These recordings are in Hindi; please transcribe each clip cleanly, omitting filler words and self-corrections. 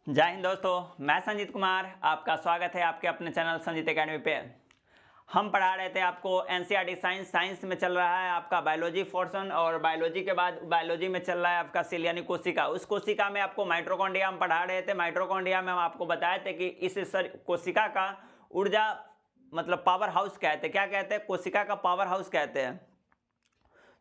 जय हिंद दोस्तों, मैं संजीत कुमार। आपका स्वागत है आपके अपने चैनल संजीत एकेडमी पे। हम पढ़ा रहे थे आपको एनसीईआरटी साइंस में चल रहा है आपका बायोलॉजी पोर्शन, और बायोलॉजी के बाद बायोलॉजी में चल रहा है आपका सेल यानी कोशिका। उस कोशिका में आपको माइटोकॉन्ड्रिया हम पढ़ा रहे थे। माइटोकॉन्ड्रिया में हम आपको बताए थे कि इस कोशिका का ऊर्जा मतलब पावर हाउस कहते हैं। क्या कहते हैं? कोशिका का पावर हाउस कहते हैं।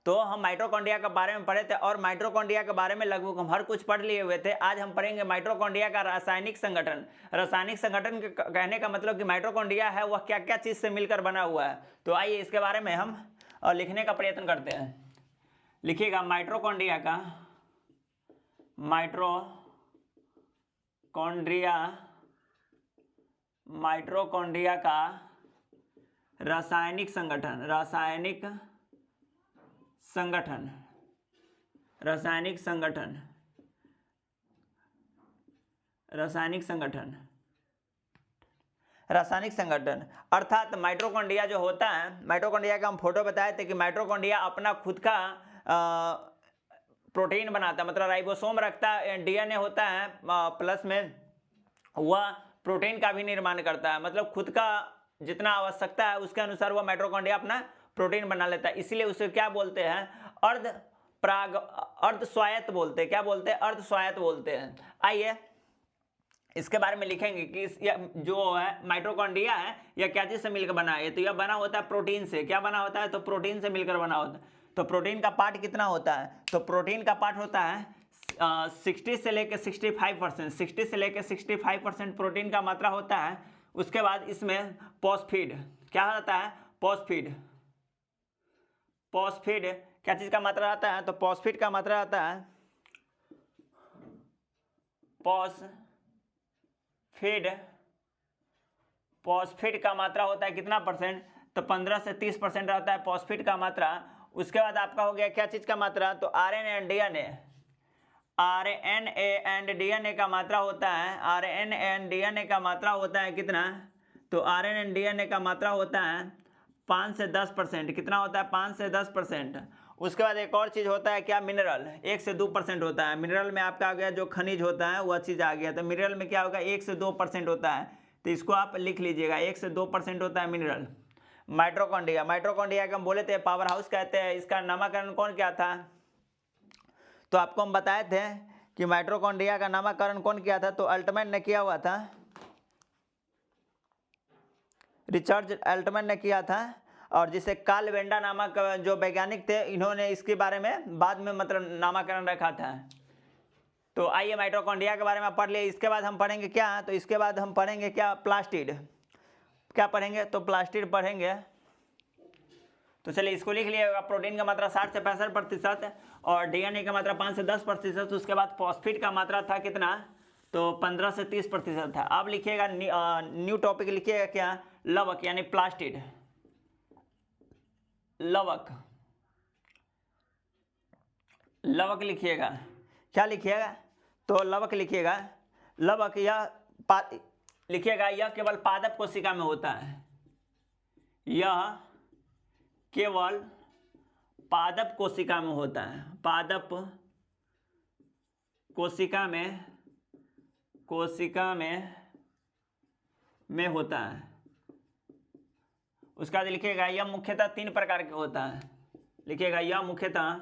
तो हम माइटोकॉन्ड्रिया के बारे में पढ़े थे और माइटोकॉन्ड्रिया के बारे में लगभग हम हर कुछ पढ़ लिए हुए थे। आज हम पढ़ेंगे माइटोकॉन्ड्रिया का रासायनिक संगठन। रासायनिक संगठन के कहने का मतलब कि माइटोकॉन्ड्रिया है वह क्या क्या चीज़ से मिलकर बना हुआ है। तो आइए इसके बारे में हम लिखने का प्रयत्न करते हैं। लिखिएगा माइटोकॉन्ड्रिया का माइटोकॉन्ड्रिया का रासायनिक संगठन। रासायनिक संगठन अर्थात माइटोकॉन्ड्रिया जो होता है, माइटोकॉन्ड्रिया का हम फोटो बताए थे कि माइटोकॉन्ड्रिया अपना खुद का प्रोटीन बनाता है, मतलब राइबोसोम रखता है, डीएनए होता है प्लस में, वह प्रोटीन का भी निर्माण करता है। मतलब खुद का जितना आवश्यकता है उसके अनुसार वह माइटोकॉन्ड्रिया अपना प्रोटीन बना लेता है। इसलिए उसे क्या बोलते हैं? अर्ध स्वायत्त बोलते हैं। क्या बोलते हैं? अर्ध स्वायत्त बोलते हैं। आइए इसके बारे में लिखेंगे कि जो है माइटोकॉन्ड्रिया है यह क्या चीज से मिलकर बना है। तो यह बना होता है प्रोटीन से। क्या बना होता है? तो प्रोटीन से मिलकर बना होता है। तो प्रोटीन का पार्ट कितना होता है? तो प्रोटीन का पार्ट होता है 60 से लेकर 65%। 60 से लेकर 65% प्रोटीन का मात्रा होता है। उसके बाद इसमें फॉस्फेट क्या होता है? फॉस्फेट क्या चीज का मात्रा आता है? तो फॉस्फेट का मात्रा आता है फॉस्फेट का मात्रा होता है कितना परसेंट? तो 15 से 30% रहता है फॉस्फेट का मात्रा। उसके बाद आपका हो गया क्या चीज का मात्रा? तो आरएनए एंड डीएनए का मात्रा होता है। आरएनए एंड डीएनए का मात्रा होता है कितना? तो आरएनए एंड डीएनए का मात्रा होता है 5 से 10%। कितना होता है? 5 से 10%। उसके बाद एक और चीज़ होता है क्या? मिनरल 1 से 2% होता है। मिनरल में आपका आ गया जो खनिज होता है वह चीज़ आ गया। तो मिनरल में क्या होगा? 1 से 2% होता है। तो इसको आप लिख लीजिएगा, 1 से 2% होता है मिनरल। माइटोकॉन्ड्रिया का हम बोले थे पावर हाउस कहते हैं। इसका नामकरण कौन किया था? तो आपको हम बताए थे कि माइटोकॉन्ड्रिया का नामकरण कौन किया था? तो अल्टमैन ने किया हुआ था, रिचर्ड अल्टमैन ने किया था। और जिसे कार्ल वेंडा नामक जो वैज्ञानिक थे इन्होंने इसके बारे में बाद में मतलब नामकरण रखा था। तो आइए माइटोकॉन्ड्रिया के बारे में पढ़ लिए। इसके बाद हम पढ़ेंगे क्या? तो इसके बाद हम पढ़ेंगे क्या? प्लास्टिड। क्या पढ़ेंगे? तो प्लास्टिड पढ़ेंगे। तो चलिए इसको लिख लिएगा। प्रोटीन का मात्रा 60 से 65% और डीएनए का मात्रा 5 से 10%। उसके बाद फॉस्फेट का मात्रा था कितना? तो 15 से 30% था। अब लिखिएगा न्यू टॉपिक लिखिएगा क्या? लवक यानी प्लास्टिड। लवक लिखिएगा। क्या लिखिएगा? तो लवक लिखिएगा। लवक लिखिएगा यह केवल पादप कोशिका में होता है। यह केवल पादप कोशिका में होता है। पादप कोशिका में होता है। उसका लिखिएगा यह मुख्यतः 3 प्रकार के होता है। लिखिएगा यह मुख्यतः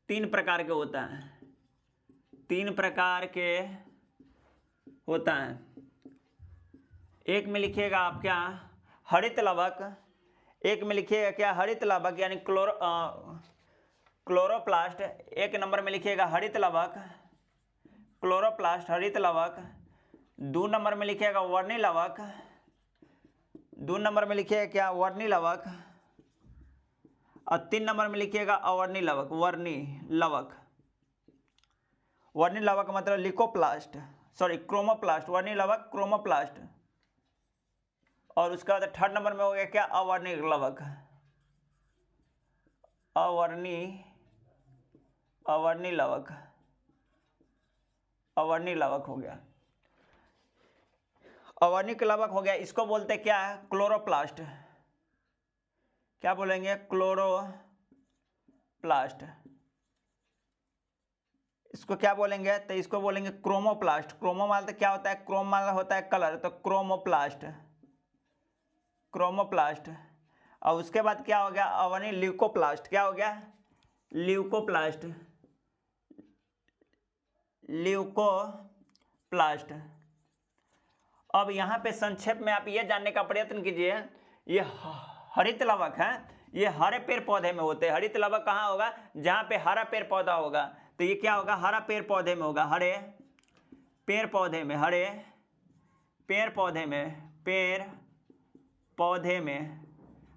3 प्रकार के होता है। 3 प्रकार के होता है। एक में लिखिएगा आप क्या? हरित लवक। एक में लिखिएगा क्या? हरित लवक यानी क्लोरोप्लास्ट। एक नंबर में लिखिएगा हरित लवक, क्लोरोप्लास्ट, हरित लवक। 2 नंबर में लिखिएगा वर्णी लवक। 2 नंबर में लिखिएगा क्या? वर्णी लवक। और 3 नंबर में लिखिएगा अवर्णी लवक, वर्णी लवक मतलब क्रोमोप्लास्ट। वर्णी लवक क्रोमोप्लास्ट। और उसके बाद 3rd नंबर में हो गया क्या? अवर्णी लवक। अवर्णी लवक हो गया। अवर्णिक लवक हो गया। इसको बोलते क्या है? क्लोरोप्लास्ट। क्या बोलेंगे? क्लोरोप्लास्ट। इसको क्या बोलेंगे, तो इसको बोलेंगे क्रोमोप्लास्ट। क्रोमो मतलब क्या होता है, क्रोम मतलब होता है कलर, तो क्रोमोप्लास्ट, क्रोमोप्लास्ट। और उसके बाद क्या हो गया अवनी, ल्यूकोप्लास्ट। क्या हो गया, ल्यूकोप्लास्ट, ल्यूकोप्लास्ट। अब यहाँ पे संक्षेप में आप ये जानने का प्रयत्न कीजिए, ये हरित लवक है, ये हरे पेड़ पौधे में होते हैं। हरित लवक कहाँ होगा, जहाँ पे हरा पेड़ पौधा होगा, तो ये क्या होगा, हरा पेड़ पौधे में होगा, हरे पेड़ पौधे में, हरे पेड़ पौधे में, पेड़ पौधे में,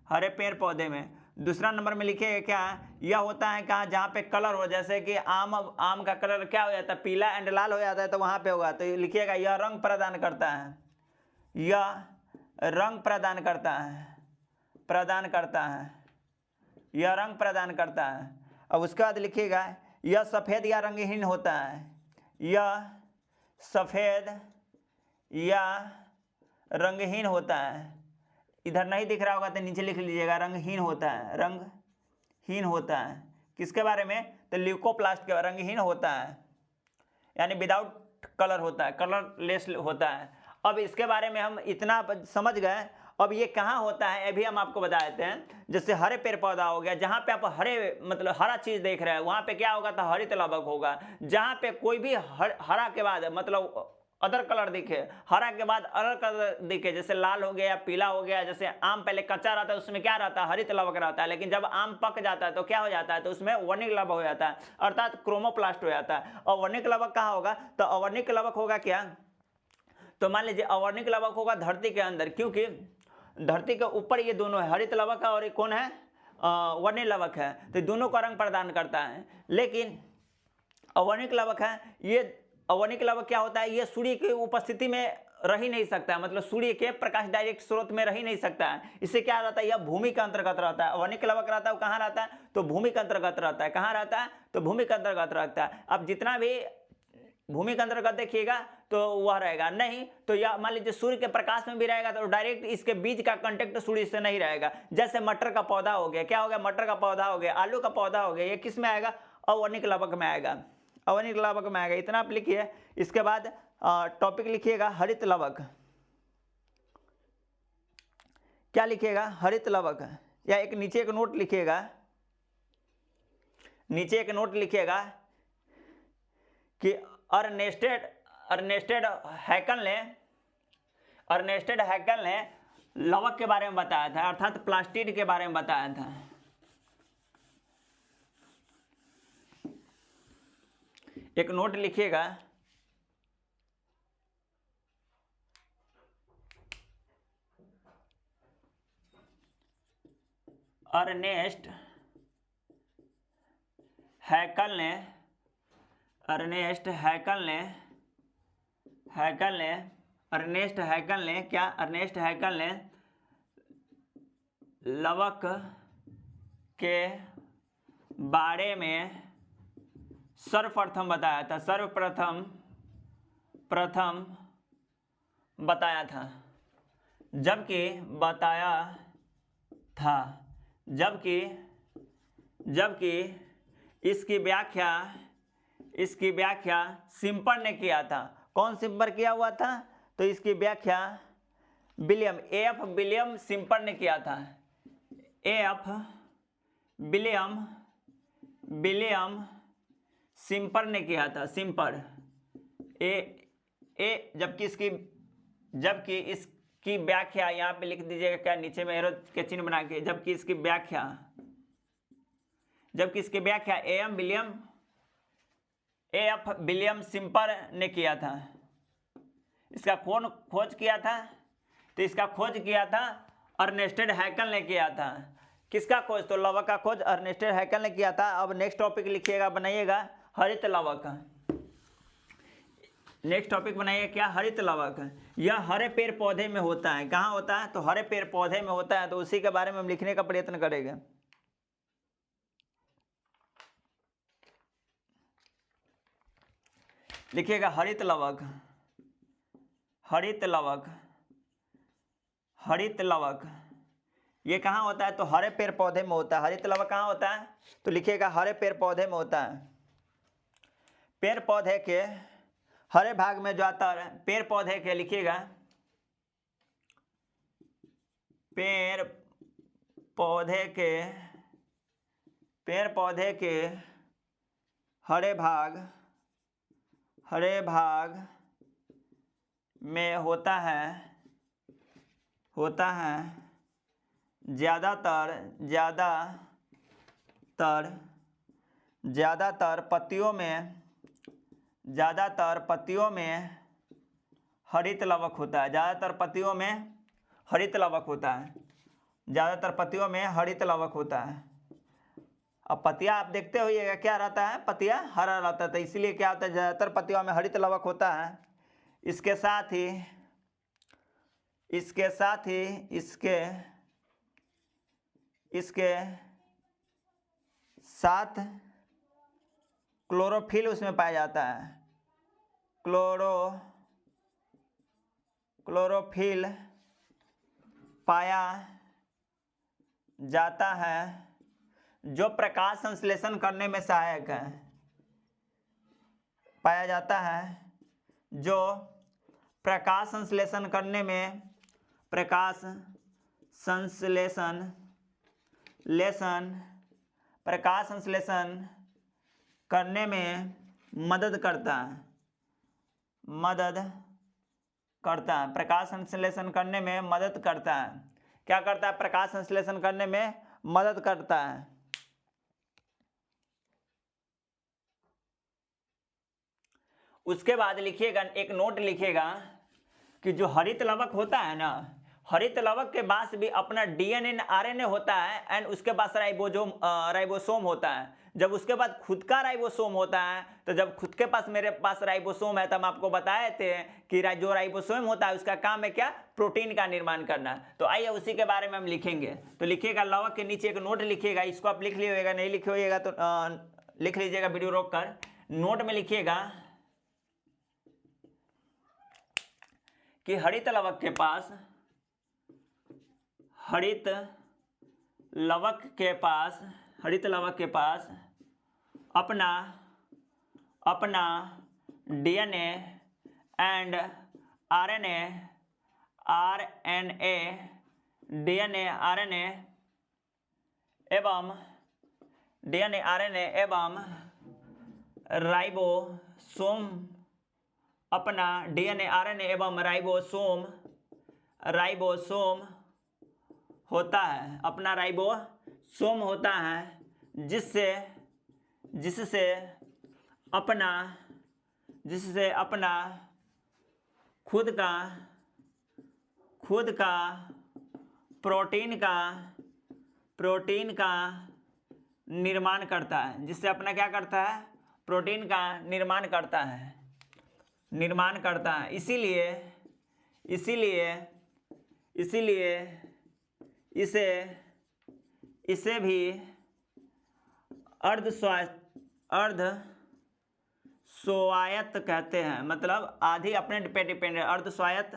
हरे पेड़ पौधे में। दूसरा नंबर में लिखिएगा क्या, यह होता है कहाँ, जहाँ पे कलर हो, जैसे कि आम का कलर क्या हो जाता है, पीला एंड लाल हो जाता है, तो वहाँ पे होगा। तो लिखिएगा यह रंग प्रदान करता है, यह रंग प्रदान करता है, प्रदान करता है, यह रंग प्रदान करता है। अब उसके बाद लिखिएगा यह सफ़ेद या रंगहीन होता है, यह सफ़ेद या रंगहीन होता है। इधर नहीं दिख रहा होगा तो नीचे लिख लीजिएगा, रंगहीन होता है, रंगहीन होता है। किसके बारे में, तो ल्यूकोप्लास्ट के, रंगहीन होता है यानी विदाउट कलर होता है, कलरलेस होता है। अब इसके बारे में हम इतना समझ गए। अब ये कहाँ होता है ये भी हम आपको बता देते हैं। जैसे हरे पेड़ पौधा हो गया, जहाँ पे आप हरे मतलब हरा चीज़ देख रहे हैं, वहाँ पे क्या होगा, तो हरित लवक होगा। जहाँ पे कोई भी हरा के बाद मतलब अदर कलर दिखे, हरा के बाद अदर कलर दिखे, जैसे लाल हो गया, पीला हो गया, जैसे आम पहले कच्चा रहता है उसमें क्या रहता है, हरित लवक रहता है, लेकिन जब आम पक जाता है तो क्या हो जाता है, तो उसमें वर्णिक लवक हो जाता है, अर्थात क्रोमोप्लास्ट हो जाता है। और वर्णिक लवक कहाँ होगा, तो अवर्णिक लवक होगा क्या, तो मान लीजिए अवर्णिक लवक होगा धरती के अंदर, क्योंकि धरती के ऊपर ये दोनों है, हरित लवक है और एक कौन है, वर्णिक लवक है, तो दोनों का रंग प्रदान करता है। लेकिन अवर्णिक लवक है, ये अवर्णिक लवक क्या होता है, ये सूर्य की उपस्थिति में रह ही नहीं सकता है, मतलब सूर्य के प्रकाश डायरेक्ट स्रोत में रह ही नहीं सकता है। इससे क्या रहता है, यह भूमि के अंतर्गत रहता है। अवर्णिक लवक रहता है वो कहाँ रहता है, तो भूमि के अंतर्गत रहता है। कहाँ रहता है, तो भूमि के अंतर्गत रहता है। अब जितना भी भूमि के अंतर्गत देखिएगा तो वह रहेगा नहीं, तो यह मान लीजिए सूर्य के प्रकाश में भी रहेगा तो डायरेक्ट इसके बीज का कांटेक्ट सूर्य से नहीं रहेगा। जैसे मटर का पौधा हो गया, क्या हो गया, मटर का पौधा हो गया, आलू का पौधा हो गया, ये किस में आएगा, अवर्णिक लवक में आएगा, अवर्णिक लवक में आएगा। इतना आप लिखिए। इसके बाद टॉपिक लिखिएगा हरित लवक। क्या लिखिएगा, हरित लवक, या एक नीचे एक नोट लिखिएगा, नीचे एक नोट लिखिएगा कि अर्नेस्टेड हैकल ने लवक के बारे में बताया था, अर्थात प्लास्टिड के बारे में बताया था। एक नोट लिखिएगा, अर्नेस्ट हैकल ने लवक के बारे में सर्वप्रथम बताया था, सर्वप्रथम बताया था, जबकि इसकी व्याख्या सिम्पर ने किया था। कौन सिम्पर किया हुआ था, तो इसकी व्याख्या विलियम सिम्पर ने किया था। विलियम सिम्पर ने किया था, सिम्पर। जबकि इसकी व्याख्या यहाँ पे लिख दीजिएगा, क्या नीचे में एरो के चिन्ह बना के, जबकि इसकी व्याख्या विलियम सिम्पर ने किया था। इसका कौन खोज किया था, तो इसका खोज किया था अर्नेस्टेड हैकल ने किया था। किसका खोज, तो लवक का खोज अर्नेस्टेड हैकल ने किया था। अब नेक्स्ट टॉपिक लिखिएगा, बनाइएगा हरित लवक। नेक्स्ट टॉपिक बनाइए क्या, हरित लवक। यह हरे पेड़ पौधे में होता है। कहाँ होता है, तो हरे पेड़ पौधे में होता है, तो उसी के बारे में हम लिखने का प्रयत्न करेंगे। लिखिएगा हरित लवक, हरित लवक। ये कहाँ होता है, तो हरे पेड़ पौधे में होता है। हरित लवक कहाँ होता है, तो लिखिएगा हरे पेड़ पौधे में होता है। पेड़ पौधे के हरे भाग में ज्यादातर पेड़ पौधे के लिखिएगा, पेड़ पौधे के हरे भाग में होता है ज़्यादातर पत्तियों में हरित लवक होता है। ज़्यादातर पत्तियों में हरित लवक होता है। अब पत्तियाँ आप देखते होइएगा क्या रहता है, पत्तियाँ हरा रहता है, तो इसीलिए क्या होता है, ज़्यादातर पत्तियों में हरित लवक होता है। इसके साथ क्लोरोफिल उसमें पाया जाता है। क्लोरोफिल पाया जाता है जो प्रकाश संश्लेषण करने में सहायक है। पाया जाता है जो प्रकाश संश्लेषण करने में मदद करता है। प्रकाश संश्लेषण करने में मदद करता है। क्या करता है? प्रकाश संश्लेषण करने में मदद करता है। उसके बाद लिखिएगा, एक नोट लिखिएगा कि जो हरित लवक होता है ना, हरित लवक के पास भी अपना डीएनए आरएनए होता है एंड उसके पास राइबोसोम होता है। जब उसके बाद खुद का राइबोसोम होता है, तो जब खुद के पास मेरे पास राइबोसोम है, तो हम आपको बताए थे कि जो राइबोसोम होता है उसका काम है क्या? प्रोटीन का निर्माण करना। तो आइए उसी के बारे में हम लिखेंगे। तो लिखिएगा, लवक के नीचे एक नोट लिखिएगा, इसको आप लिख लीजिएगा, नहीं लिखे होइएगा तो लिख लीजिएगा वीडियो रोक कर। नोट में लिखिएगा कि हरित लवक के पास अपना डीएनए एंड आरएनए एवं राइबोसोम होता है, जिससे अपना खुद का प्रोटीन का निर्माण करता है। जिससे अपना क्या करता है? प्रोटीन का निर्माण करता है। इसीलिए इसे भी अर्ध स्वायत्त कहते हैं। मतलब आधी अपने पे डिपेंडेंट, अर्ध स्वायत्त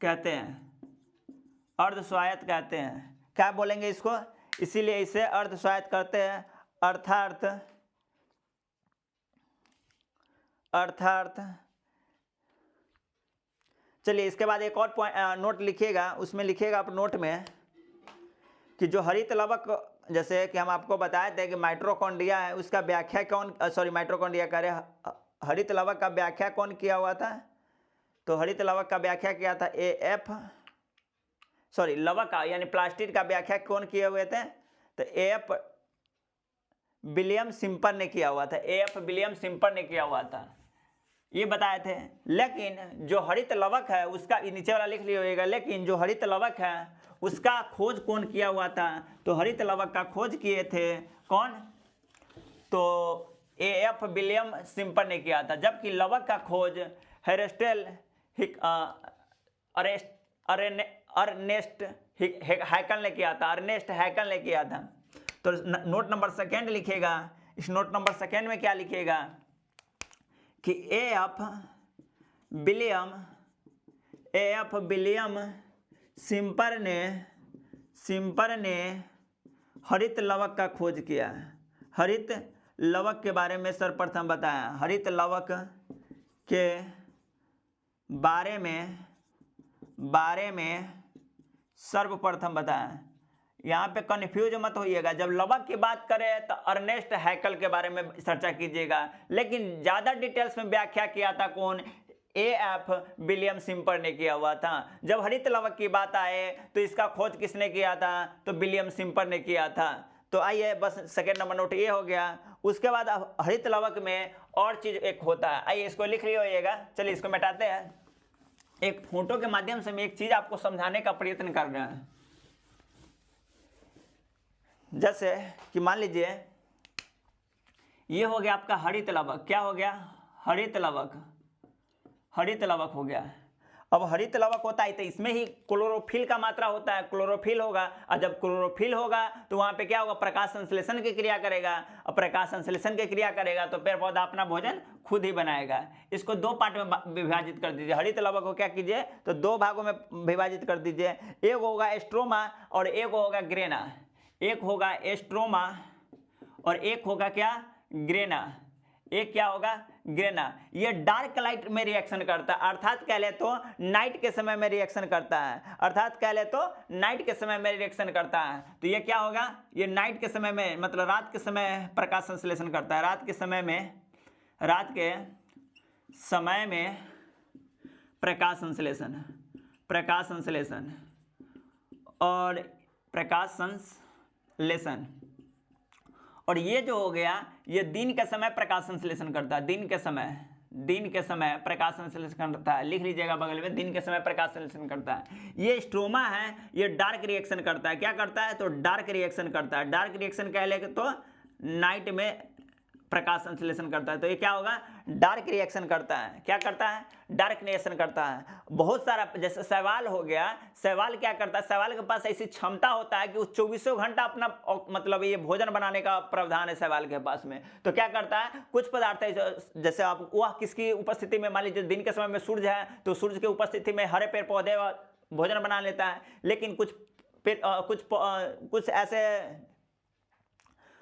कहते हैं। क्या बोलेंगे इसको? इसीलिए इसे अर्ध स्वायत्त कहते हैं, अर्थात चलिए इसके बाद एक और नोट लिखिएगा। उसमें लिखिएगा आप नोट में कि जो हरित लवक, जैसे कि हम आपको बताए थे कि माइटोकॉन्ड्रिया है, उसका व्याख्या माइटोकॉन्ड्रिया कह रहे, हरित लवक का व्याख्या कौन किया हुआ था? तो हरित लवक का व्याख्या किया था लवक का यानी प्लास्टिड का व्याख्या कौन किए हुए थे? तो एफ विलियम सिम्पर ने किया हुआ था। ये बताए थे। लेकिन जो हरित लवक है उसका, नीचे वाला लिख लिया, लेकिन जो हरित लवक है उसका खोज कौन किया हुआ था? तो हरित लवक का खोज किए थे कौन? तो एफ विलियम सिम्पर ने किया था। जबकि लवक का खोज अर्नेस्ट हैकल ने किया था। तो नोट नंबर सेकेंड लिखिएगा। इस नोट नंबर सेकेंड में क्या लिखिएगा कि एफ विलियम सिम्पर ने हरित लवक का खोज किया। हरित लवक के बारे में सर्वप्रथम बताएं, हरित लवक के बारे में सर्वप्रथम बताएं। यहाँ पे कंफ्यूज मत होइएगा, जब लवक की बात करें तो अर्नेस्ट हैकल के बारे में चर्चा कीजिएगा, लेकिन ज़्यादा डिटेल्स में व्याख्या किया था कौन, A.F. विलियम सिम्पर ने किया हुआ था। जब हरित लवक की बात आए तो इसका खोज किसने किया था, तो विलियम सिम्पर ने किया था। तो आइए बस सेकेंड नंबर नोट ये हो गया। उसके बाद अब हरित लवक में और चीज़ एक होता है, आइए इसको लिख लिएगा। चलिए इसको मिटाते हैं। एक फोटो के माध्यम से मैं एक चीज़ आपको समझाने का प्रयत्न कर रहे हैं। जैसे कि मान लीजिए ये हो गया आपका हरित लवक, क्या हो गया, हरित लवक हो गया। अब हरित लवक होता है तो इसमें ही क्लोरोफिल का मात्रा होता है, क्लोरोफिल होगा, और जब क्लोरोफिल होगा तो वहाँ पे क्या होगा, प्रकाश संश्लेषण की क्रिया करेगा, और प्रकाश संश्लेषण की क्रिया करेगा तो पेड़ पौधा अपना भोजन खुद ही बनाएगा। इसको दो पार्ट में विभाजित कर दीजिए। हरित लवक को क्या कीजिए तो दो भागों में विभाजित कर दीजिए, एक होगा स्ट्रोमा और एक होगा ग्रेना। एक होगा स्ट्रोमा और एक होगा क्या, ग्रेना। एक क्या होगा, ग्रेना। ये डार्क लाइट में रिएक्शन करता है, अर्थात कह ले तो नाइट के समय में रिएक्शन करता है, तो ये क्या होगा, ये नाइट के समय में मतलब रात के समय प्रकाश संश्लेषण करता है, रात के समय में प्रकाश संश्लेषण और प्रकाश संश्लेषण। और ये जो हो गया ये दिन के समय प्रकाश संश्लेषण करता है, दिन के समय प्रकाश संश्लेषण करता है, लिख लीजिएगा बगल में, दिन के समय प्रकाश संश्लेषण करता है। ये स्ट्रोमा है, ये डार्क रिएक्शन करता है, क्या करता है तो डार्क रिएक्शन करता है। डार्क रिएक्शन कह ले तो नाइट में प्रकाश संश्लेषण करता है, तो ये क्या होगा, डार्क रिएक्शन करता है। क्या करता है, डार्क रिएक्शन करता है। बहुत सारा, जैसे शैवाल हो गया, शैवाल क्या करता है, शैवाल के पास ऐसी क्षमता होता है कि वो 24 घंटा अपना मतलब ये भोजन बनाने का प्रावधान है शैवाल के पास में। तो क्या करता है, कुछ पदार्थ है जैसे आप वह किसकी उपस्थिति में, मान लीजिए दिन के समय में सूर्य है तो सूर्य की उपस्थिति में हरे पेड़ पौधे भोजन बना लेता है, लेकिन कुछ ऐसे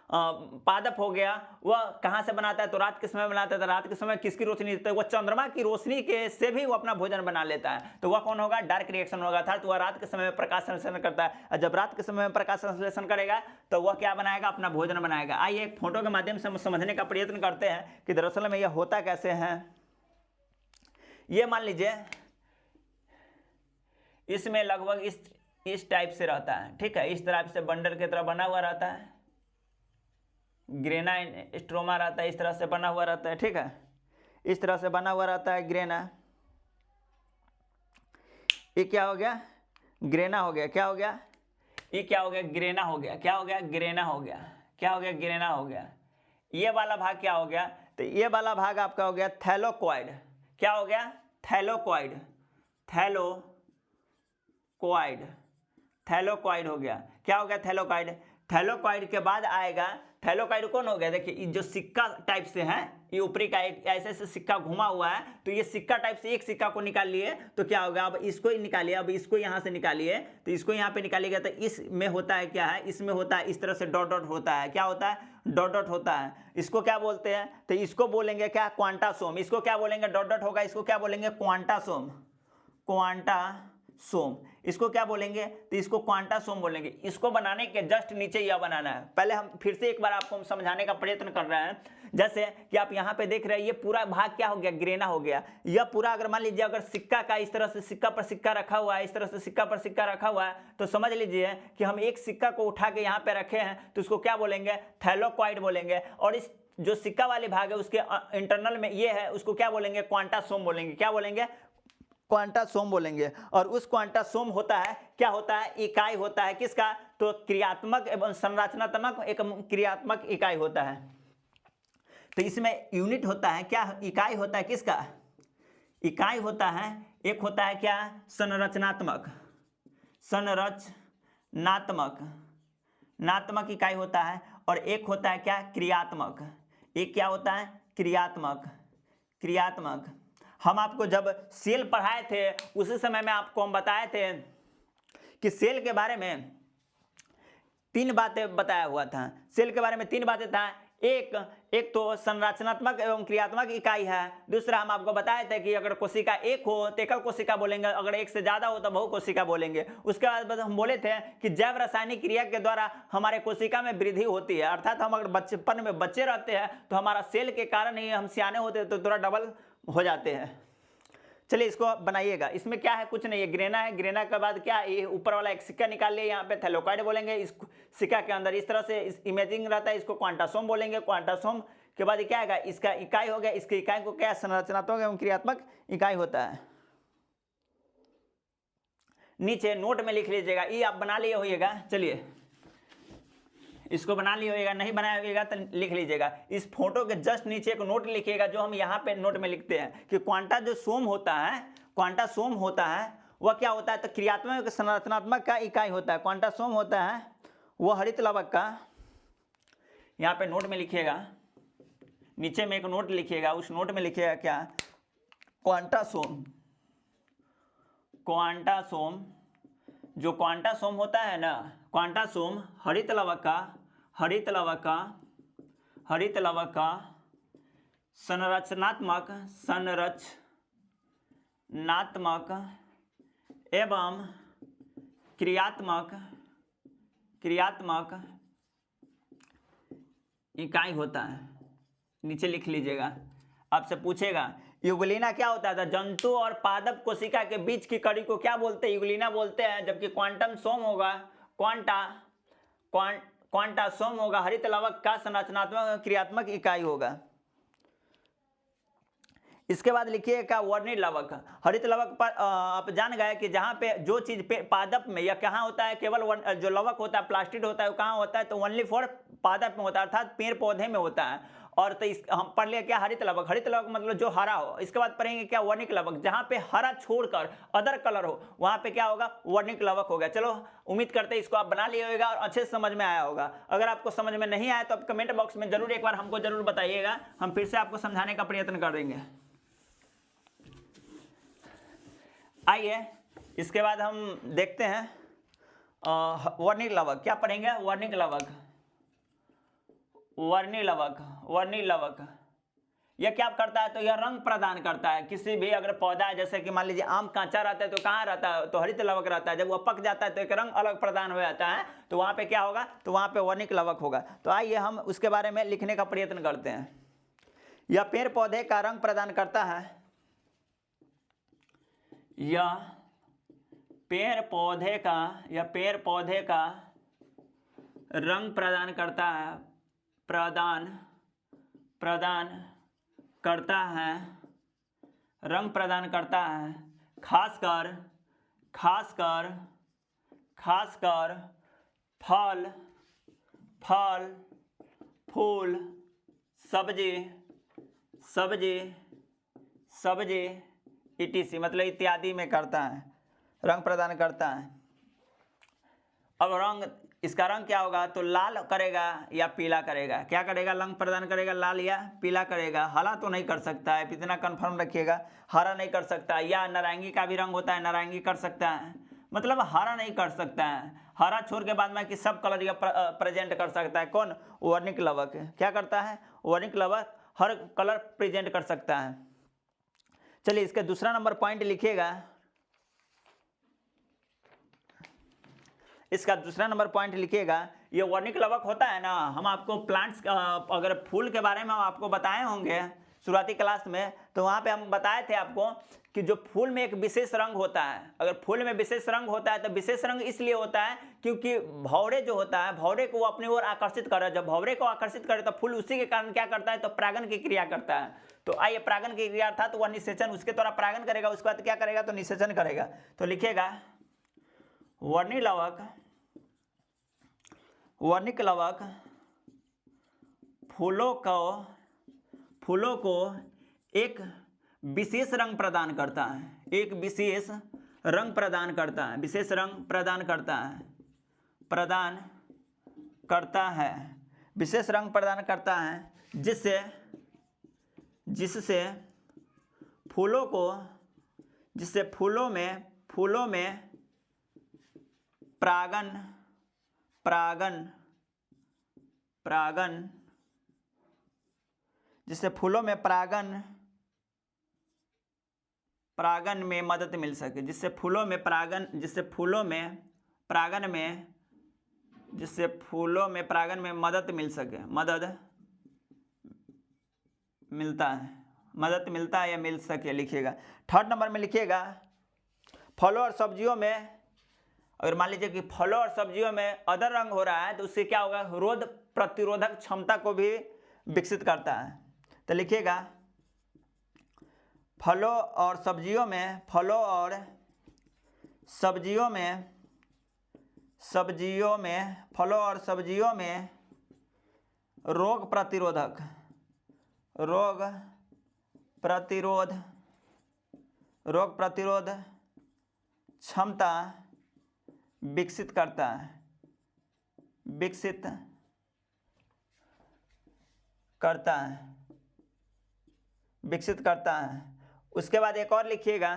पादप हो गया, वह कहाँ से बनाता है तो रात के समय बनाता है। तो रात के समय किसकी रोशनी देता है, वह चंद्रमा की रोशनी के से भी वो अपना भोजन बना लेता है, तो वह कौन होगा, डार्क रिएक्शन होगा, अर्थात वह रात के समय में प्रकाश संश्लेषण करता है। और जब रात के समय में प्रकाश संश्लेषण करेगा तो वह क्या बनाएगा, अपना भोजन बनाएगा। आइए एक फोटो के माध्यम से हम समझने का प्रयत्न करते हैं कि दरअसल में यह होता कैसे है। ये मान लीजिए इसमें लगभग इस टाइप से रहता है, ठीक है, इस तरह से बंडल की तरह बना हुआ रहता है, ग्रेना स्ट्रोमा रहता है, इस तरह से बना हुआ रहता है, ठीक है, इस तरह से बना हुआ रहता है ग्रेना। ये क्या हो गया, ग्रेना हो गया। क्या हो गया, ये क्या हो गया, ग्रेना हो गया। क्या हो गया, ग्रेना हो गया। क्या हो गया, ग्रेना हो गया। ये वाला भाग क्या हो गया, तो ये वाला भाग आपका हो गया थैलोक्वाइड। क्या हो गया, थैलोक्वाइड। थैलोक्वाइड हो गया। क्या हो गया, थैलोक्वाइड। थैलोक्वाइड के बाद आएगा, थैलोक्वाइड कौन हो गया, देखिए जो सिक्का टाइप से है, ये ऊपरी का एक ऐसे से सिक्का घुमा हुआ है, तो ये सिक्का टाइप से एक सिक्का को निकाल लिए तो क्या होगा, अब इसको ही निकालिए, अब इसको यहाँ से निकालिए तो इसको यहाँ पे निकालिएगा तो इसमें होता है क्या है, इसमें होता है इस तरह से डॉट डॉट होता है। क्या होता है, डॉट डॉट होता है। इसको क्या बोलते हैं, तो इसको बोलेंगे क्या, क्वांटासोम। इसको क्या बोलेंगे, डॉट डॉट होगा, इसको क्या बोलेंगे, क्वांटासोम। इसको क्या बोलेंगे, तो इसको क्वांटासोम बोलेंगे। इसको बनाने के जस्ट नीचे यह बनाना है। पहले हम फिर से एक बार आपको समझाने का प्रयत्न कर रहे हैं। जैसे कि आप यहाँ पे देख रहे हैं, ये पूरा भाग क्या हो गया, ग्रेना हो गया। यह पूरा अगर मान लीजिए अगर सिक्का का इस तरह से सिक्का पर सिक्का रखा हुआ है, इस तरह से सिक्का पर सिक्का रखा हुआ है, तो समझ लीजिए कि हम एक सिक्का को उठा के यहाँ पे रखे हैं, तो उसको क्या बोलेंगे, थैलोक्वाइड बोलेंगे। और इस जो सिक्का वाले भाग है उसके इंटरनल में ये है, उसको क्या बोलेंगे, क्वांटासोम बोलेंगे। क्या बोलेंगे, क्वांटासोम बोलेंगे। और उस क्वांटासोम होता है, क्या होता है, इकाई होता है किसका, तो क्रियात्मक एवं संरचनात्मक एक क्रियात्मक इकाई होता है। तो इसमें यूनिट होता है क्या, इकाई होता है किसका, इकाई होता है, एक होता है क्या, संरचनात्मक इकाई होता है, और एक होता है क्या, क्रियात्मक। एक क्या होता है, क्रियात्मक। हम आपको जब सेल पढ़ाए थे उसी समय में आपको हम बताए थे कि सेल के बारे में 3 बातें बताया हुआ था। सेल के बारे में 3 बातें था। एक, एक तो संरचनात्मक एवं क्रियात्मक इकाई है। दूसरा हम आपको बताए थे कि अगर कोशिका एक हो तो एकल कोशिका बोलेंगे, अगर एक से ज्यादा हो तो बहु कोशिका बोलेंगे। उसके बाद हम बोले थे कि जैव रासायनिक क्रिया के द्वारा हमारे कोशिका में वृद्धि होती है, अर्थात हम अगर बचपन में बच्चे रहते हैं तो हमारा सेल के कारण ही हम सियाने होते हैं तो थोड़ा डबल हो जाते हैं। चलिए इसको बनाइएगा। इसमें क्या है, कुछ नहीं है, ग्रेना है। ग्रेना के बाद क्या, ये ऊपर वाला एक सिक्का निकाल लिया, यहाँ पे थैलोकाइड बोलेंगे। इस सिक्का के अंदर इस तरह से इस इमेजिंग रहता है, इसको क्वांटासोम बोलेंगे। क्वांटासोम के बाद क्या आएगा, इसका इकाई हो गया। इसकी इकाई को क्या, संरचनात्मक एवं क्रियात्मक इकाई होता है। नीचे नोट में लिख लीजिएगा, ये आप बना लिए होइएगा। चलिए इसको बना लिए होइएगा, नहीं बनाया होइएगा तो लिख लीजिएगा। इस फोटो के जस्ट नीचे एक नोट लिखिएगा, जो हम यहाँ पे नोट में लिखते हैं कि क्वांटा जो सोम होता है, क्वांटा सोम होता है वह क्या होता है, तो क्रियात्मक संरचनात्मक का इकाई होता है। क्वांटा सोम होता है वह हरित लवक का, यहाँ पे नोट में लिखिएगा, नीचे में एक नोट लिखिएगा, उस नोट में लिखिएगा क्या, क्वांटा सोम। क्वांटा सोम, जो क्वांटा सोम होता है ना, क्वांटा सोम हरित लवक का, हरित लवक का, हरित लवक का संरचनात्मक, संरचनात्मक एवं क्रियात्मक, क्रियात्मक इकाई होता है। नीचे लिख लीजिएगा। आपसे पूछेगा युगलीना क्या होता है, जंतु और पादप कोशिका के बीच की कड़ी को क्या बोलते हैं, युगलीना बोलते हैं। जबकि क्वांटम सोम होगा, क्वांटा सोम होगा हरित लवक का संरचनात्मक क्रियात्मक इकाई होगा। इसके बाद लिखिए क्या, वर्णित लवक। हरित लवक पर आप जान गए कि जहाँ पे जो चीज पादप में या कहाँ होता है, केवल जो लवक होता है प्लास्टिड होता है वो कहाँ होता है, तो ओनली फॉर पादप में होता है, अर्थात पेड़ पौधे में होता है। और तो इस हम पढ़ लिया क्या, हरित लवक। हरित लवक मतलब जो हरा हो। इसके बाद पढ़ेंगे क्या, वर्णिक लवक, जहाँ पे हरा छोड़कर अदर कलर हो वहाँ पे क्या होगा, वर्णिक लवक होगा। चलो उम्मीद करते हैं इसको आप बना लिए होगा और अच्छे से समझ में आया होगा। अगर आपको समझ में नहीं आया तो आप कमेंट बॉक्स में जरूर एक बार हमको जरूर बताइएगा, हम फिर से आपको समझाने का प्रयत्न करेंगे। आइए इसके बाद हम देखते हैं वर्णिक लवक। क्या पढ़ेंगे, वर्णिक लवक, वर्णिक लवक, वर्णिक लवक। यह क्या करता है, तो यह रंग प्रदान करता है। किसी भी अगर पौधा है, जैसे कि मान लीजिए आम कांचा रहता है तो कहाँ रहता है, तो हरित लवक रहता है। जब वह पक जाता है तो एक रंग अलग प्रदान हो जाता है, तो वहाँ पे क्या होगा, तो वहाँ पे वर्णिक लवक होगा। तो आइए हम उसके बारे में लिखने का प्रयत्न करते हैं। यह पेड़ पौधे का रंग प्रदान करता है, यह पेड़ पौधे का, यह पेड़ पौधे का रंग प्रदान करता है, प्रदान करता है, रंग प्रदान करता है। खासकर फल, फूल, सब्जी इटीसी मतलब इत्यादि में करता है, रंग प्रदान करता है। अब रंग, इसका रंग क्या होगा, तो लाल करेगा या पीला करेगा। क्या करेगा, रंग प्रदान करेगा, लाल या पीला करेगा। हरा तो नहीं कर सकता है, इतना कंफर्म रखिएगा, हरा नहीं कर सकता। या नारंगी का भी रंग होता है, नारंगी कर सकता है, मतलब हरा नहीं कर सकता है। हरा छोड़ के बाद में कि सब कलर या प्रेजेंट कर सकता है। कौन, वर्णिक लवक क्या करता है, वर्णिक लवक हर कलर प्रेजेंट कर सकता है। चलिए इसका दूसरा नंबर पॉइंट लिखिएगा। इसका दूसरा नंबर पॉइंट लिखिएगा, ये वर्णिक लवक होता है ना, हम आपको प्लांट्स अगर फूल के बारे में हम आपको बताए होंगे शुरुआती क्लास में, तो वहाँ पे हम बताए थे आपको कि जो फूल में एक विशेष रंग होता है। अगर फूल में विशेष रंग होता है तो विशेष रंग इसलिए होता है क्योंकि भौरे जो होता है, भौरे को वो अपनी ओर आकर्षित कर रहा है। जब भौरे को आकर्षित करे तो फूल उसी के कारण क्या करता है, तो परागन की क्रिया करता है। तो आइए परागन की क्रिया था तो वह निषेचन, उसके द्वारा परागन करेगा, उसके बाद क्या करेगा, तो निषेचन करेगा। तो लिखिएगा वर्णिक लवक, वर्णिक लवक फूलों को एक विशेष रंग प्रदान करता है, एक विशेष रंग प्रदान करता है, विशेष रंग प्रदान करता है, प्रदान करता है, विशेष रंग प्रदान करता है, जिससे फूलों में परागन जिससे फूलों में परागन में मदद मिल सके, जिससे फूलों में परागन में मदद मिल सके, मदद मिलता है या मिल सके लिखिएगा। थर्ड नंबर में लिखिएगा फलों और सब्जियों में, अगर मान लीजिए कि फलों और सब्जियों में अदर रंग हो रहा है तो उससे क्या होगा, रोग प्रतिरोधक क्षमता को भी विकसित करता है। तो लिखिएगा फलों और सब्जियों में रोग प्रतिरोध क्षमता विकसित करता है। उसके बाद एक और लिखिएगा,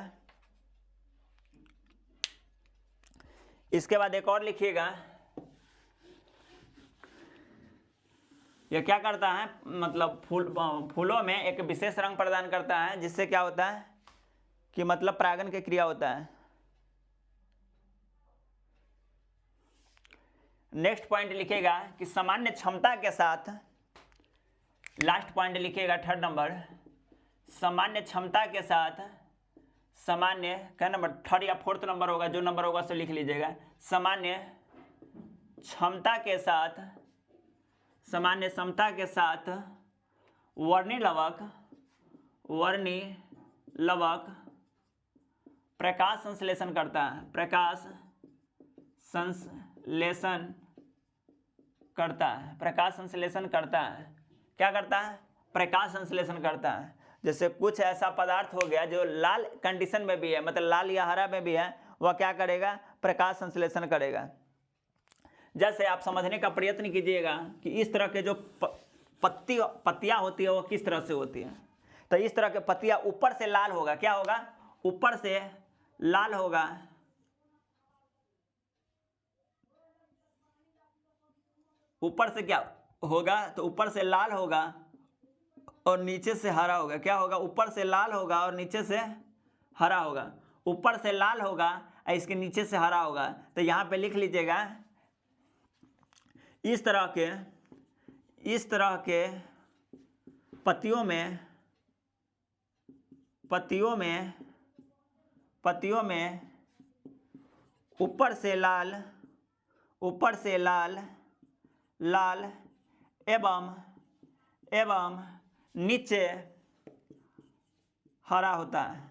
यह क्या करता है, मतलब फूलों में एक विशेष रंग प्रदान करता है, जिससे क्या होता है कि मतलब परागन की क्रिया होता है। नेक्स्ट पॉइंट लिखिएगा कि सामान्य क्षमता के साथ, लास्ट पॉइंट लिखिएगा थर्ड नंबर, सामान्य क्षमता के साथ, सामान्य क्या नंबर, थर्ड या फोर्थ नंबर होगा, जो नंबर होगा सो लिख लीजिएगा। सामान्य क्षमता के साथ वर्णी लवक प्रकाश संश्लेषण करता है, क्या करता है, प्रकाश संश्लेषण करता है। जैसे कुछ ऐसा पदार्थ हो गया जो लाल कंडीशन में भी है, मतलब लाल या हरा में भी है, वह क्या करेगा, प्रकाश संश्लेषण करेगा। जैसे आप समझने का प्रयत्न कीजिएगा कि इस तरह के जो पत्तियां होती है वो किस तरह से होती है। तो इस तरह के पत्तियां ऊपर से लाल होगा, क्या होगा, ऊपर से लाल होगा, ऊपर से क्या होगा, तो ऊपर से लाल होगा और नीचे से हरा होगा। क्या होगा, ऊपर से लाल होगा और नीचे से हरा होगा, ऊपर से लाल होगा और इसके नीचे से हरा होगा। तो यहाँ पे लिख लीजिएगा इस तरह के पत्तियों में ऊपर से लाल एवं नीचे हरा होता है।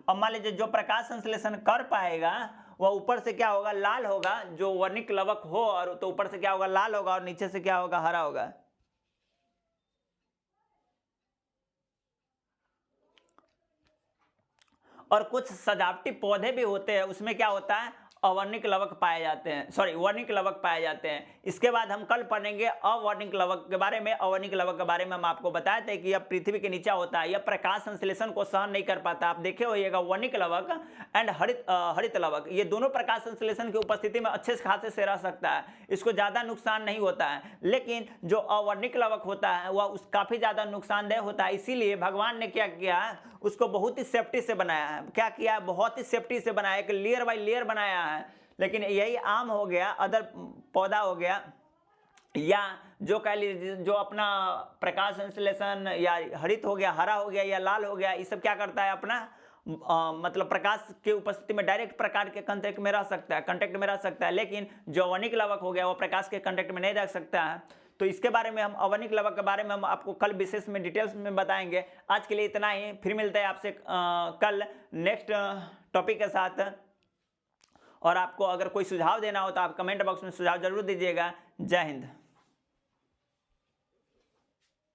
अब मान लीजिए जो प्रकाश संश्लेषण कर पाएगा वह ऊपर से क्या होगा, लाल होगा, जो वर्णिक लवक हो, और तो ऊपर से क्या होगा, लाल होगा और नीचे से क्या होगा, हरा होगा। और कुछ सजावटी पौधे भी होते हैं, उसमें क्या होता है, वर्णिक लवक पाए जाते हैं। इसके बाद हम कल पढ़ेंगे अवर्णिक लवक के बारे में। अवर्णिक लवक के बारे में हम आपको बताए थे कि यह पृथ्वी के नीचे होता है, यह प्रकाश संश्लेषण को सहन नहीं कर पाता। आप देखे होइएगा वर्णिक लवक एंड हरित लवक, ये दोनों प्रकाश संश्लेषण की उपस्थिति में अच्छे खासे से रह सकता है, इसको ज्यादा नुकसान नहीं होता है। लेकिन जो अवर्णिक लवक होता है वह काफी ज्यादा नुकसानदेह होता है। इसीलिए भगवान ने क्या किया, उसको बहुत ही सेफ्टी से बनाया है। क्या किया, बहुत ही सेफ्टी से बनाया, एक लेयर बाय लेयर बनाया है। लेकिन यही आम हो गया, अदर पौधा हो गया, या जो कह लीजिए जो अपना प्रकाश संश्लेषण या हरित हो गया, हरा हो गया या लाल हो गया, ये सब क्या करता है, अपना मतलब प्रकाश के उपस्थिति में डायरेक्ट प्रकाश के कांटेक्ट में रह सकता है। लेकिन जो अवर्णिक लवक हो गया वो प्रकाश के कांटेक्ट में नहीं रह सकता है। तो इसके बारे में हम अवर्णिक लवक के बारे में हम आपको कल विशेष में डिटेल्स में बताएंगे। आज के लिए इतना ही, फिर मिलते हैं आपसे कल नेक्स्ट टॉपिक के साथ। और आपको अगर कोई सुझाव देना हो तो आप कमेंट बॉक्स में सुझाव जरूर दीजिएगा। जय हिंद।